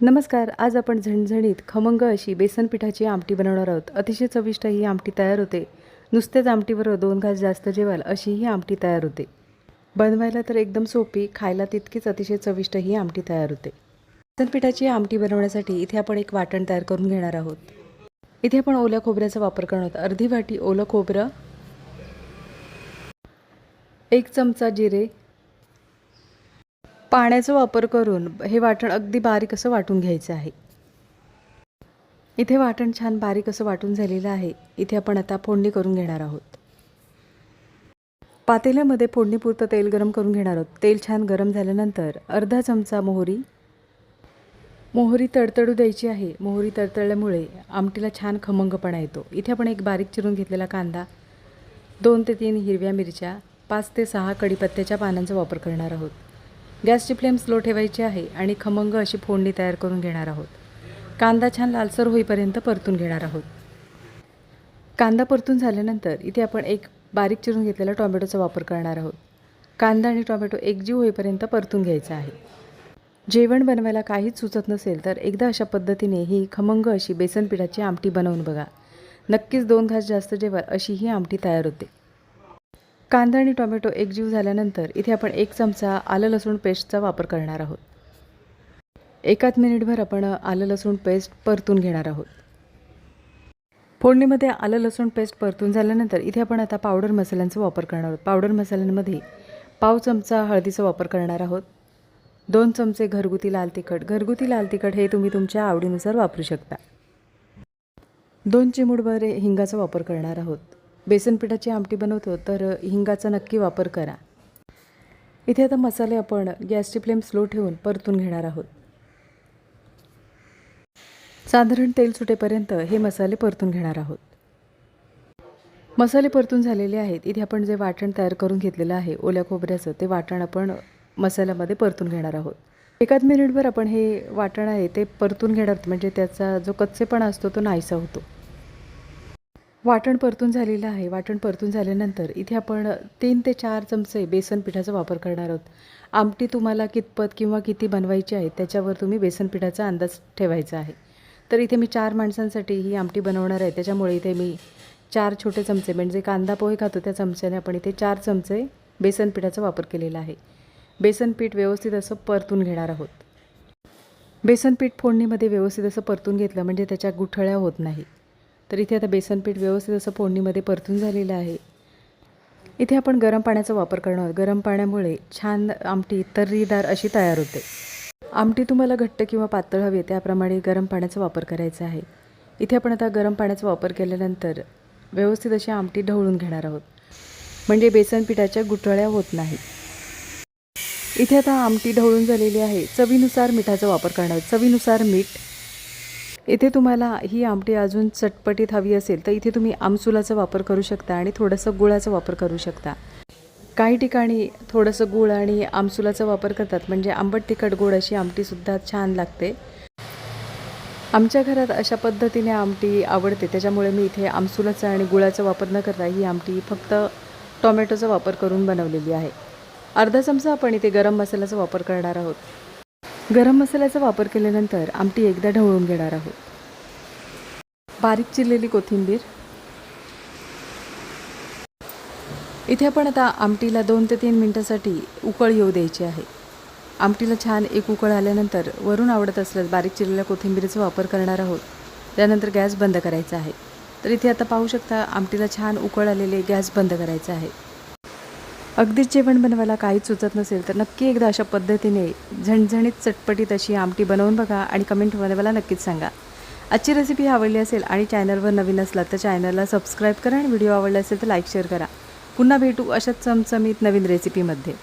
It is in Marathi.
नमस्कार. आज आपण झणझणीत खमंग अशी बेसन पिठाची आमटी बनवणार आहोत. अतिशय चविष्ट ही आमटी तयार होते. नुसतेच आमटीबरोबर 2 घास जास्त जेवाल अशी ही आमटी तयार होते. बनवायला तर एकदम सोपी, खायला तितकीच अतिशय चविष्ट ही आमटी तयार होते. बेसन पिठाची आमटी बनवण्यासाठी इथे आपण एक वाटण तयार करून घेणार आहोत. इथे आपण ओल्या खोबऱ्याचा वापर करणार आहोत. अर्धी वाटी ओलं खोबरं, 1 चमचा जिरे, पाण्याचा वापर करून हे वाटण अगदी बारीक असं वाटून घ्यायचं आहे. इथे वाटण छान बारीक असं वाटून झालेलं आहे. इथे आपण आता फोडणी करून घेणार आहोत. पातेल्यामध्ये फोडणीपुरतं तेल गरम करून घेणार आहोत. तेल छान गरम झाल्यानंतर अर्धा चमचा मोहरी तडतडू द्यायची आहे. मोहरी तडतडल्यामुळे आमटीला छान खमंगपणा येतो. इथे आपण एक बारीक चिरून घेतलेला कांदा, 2 ते 3 हिरव्या मिरच्या, 5 ते 6 कढीपत्त्याच्या पानांचा वापर करणार आहोत. गॅसची फ्लेम स्लो ठेवायची आहे आणि खमंग अशी फोडणी तयार करून घेणार आहोत. कांदा छान लालसर होईपर्यंत परतून घेणार आहोत. कांदा परतून झाल्यानंतर इथे आपण एक बारीक चिरून घेतलेला टोमॅटोचा वापर करणार आहोत. कांदा आणि टोमॅटो एकजीव होईपर्यंत परतून घ्यायचा आहे. जेवण बनवायला काहीच सुचत नसेल तर एकदा अशा पद्धतीने ही खमंग अशी बेसन पिठाची आमटी बनवून बघा. नक्कीच 2 घास जास्त जेवाल अशी ही आमटी तयार होते. कांदा आणि टोमॅटो एकजीव झाल्यानंतर इथे आपण 1 चमचा आलं लसूण पेस्टचा वापर करणार आहोत. एकाच मिनिटभर आपण आलं लसूण पेस्ट परतून घेणार आहोत. फोडणीमध्ये आलं लसूण पेस्ट परतून झाल्यानंतर इथे आपण आता पावडर मसाल्यांचा वापर करणार आहोत. पावडर मसाल्यांमध्ये पाव चमचा हळदीचा वापर करणार आहोत. 2 चमचे घरगुती लाल तिखट. घरगुती लाल तिखट हे तुम्ही तुमच्या आवडीनुसार वापरू शकता. 2 चिमूटभर हिंगाचा वापर करणार आहोत. बेसन पिठाची आमटी बनवतो तर हिंगाचा नक्की वापर करा. इथे आता मसाले आपण गॅसची फ्लेम स्लो ठेवून परतून घेणार आहोत. साधारण तेल सुटेपर्यंत हे मसाले परतून घेणार आहोत. मसाले परतून झालेले आहेत. इथे आपण जे वाटण तयार करून घेतलेलं आहे ओल्या खोबऱ्याचं, ते वाटण आपण मसाल्यामध्ये परतून घेणार आहोत. एकाच मिनिटभर आपण हे वाटण आहे ते परतून घेणार, म्हणजे त्याचा जो कच्चेपणा असतो तो नाहीसा होतो. वाटण परतून झालेलं आहे. वाटण परतून झाल्यानंतर इथे आपण 3 ते 4 चमचे बेसन पिठाचा वापर करणार आहोत. आमटी तुम्हाला कितपत किंवा किती बनवायची आहे त्याच्यावर तुम्ही बेसन पिठाचा अंदाज ठेवायचा आहे. तर इथे मी 4 माणसांसाठी ही आमटी बनवणार आहे, त्याच्यामुळे इथे मी 4 छोटे चमचे, म्हणजे कांदा पोहे खातो त्या चमच्याने आपण इथे 4 चमचे बेसन पिठाचा वापर केलेला आहे. बेसन पीठ व्यवस्थित असं परतून घेणार आहोत. बेसन पीठ फोडणीमध्ये व्यवस्थित असं परतून घेतलं म्हणजे त्याच्या गुठळ्या होत नाही. तर इथे आता बेसन पीठ व्यवस्थित असं फोडणीमध्ये परतून झालेलं आहे. इथे आपण गरम पाण्याचा वापर करणार आहोत. गरम पाण्यामुळे छान आमटी तर्रीदार अशी तयार होते. आमटी तुम्हाला घट्ट किंवा पातळ हवी त्याप्रमाणे गरम पाण्याचा वापर करायचा आहे. इथे आपण आता गरम पाण्याचा वापर केल्यानंतर व्यवस्थित अशी आमटी ढवळून घेणार आहोत, म्हणजे बेसन पिठाच्या गुठळ्या होत नाही. इथे आता आमटी ढवळून झालेली आहे. चवीनुसार मिठाचा वापर करणार आहोत. चवीनुसार मीठ. इथे तुम्हाला ही आमटी अजून चटपटीत हवी असेल तर इथे तुम्ही आमसुलाचा वापर करू शकता आणि थोडंसं गुळाचा वापर करू शकता. काही ठिकाणी थोडंसं गूळ आणि आमसुलाचा वापर करतात, म्हणजे आंबट तिखट गोड अशी आमटीसुद्धा छान लागते. आमच्या घरात अशा पद्धतीने आमटी आवडते, त्याच्यामुळे मी इथे आमसुलाचा आणि गुळाचा वापर न करता ही आमटी फक्त टोमॅटोचा वापर करून बनवलेली आहे. अर्धा चमचा आपण इथे गरम मसाल्याचा वापर करणार आहोत. गरम मसाल्याचा वापर केल्यानंतर आमटी एकदा ढवळून घेणार आहोत. बारीक चिरलेली कोथिंबीर. इथे आपण आता आमटीला 2 ते 3 मिनिटांसाठी उकळ येऊ द्यायची आहे. आमटीला छान एक उकळ आल्यानंतर वरून आवडत असल्यास बारीक चिरलेल्या कोथिंबीरीचा वापर करणार आहोत. त्यानंतर गॅस बंद करायचा आहे. तर इथे आता पाहू शकता आमटीला छान उकळ आलेले, गॅस बंद करायचा आहे. अगदीच जेवण बनवायला काहीच सुचत नसेल तर नक्की एकदा अशा पद्धतीने झणझणीत चटपटीत अशी आमटी बनवून बघा आणि कमेंटमध्ये मला नक्कीच सांगा. आजची रेसिपी आवडली असेल आणि चॅनलवर नवीन असलात तर चॅनलला सबस्क्राईब करा आणि व्हिडिओ आवडला असेल तर लाईक शेअर करा. पुन्हा भेटू अशाच चमचमीत नवीन रेसिपीमध्ये.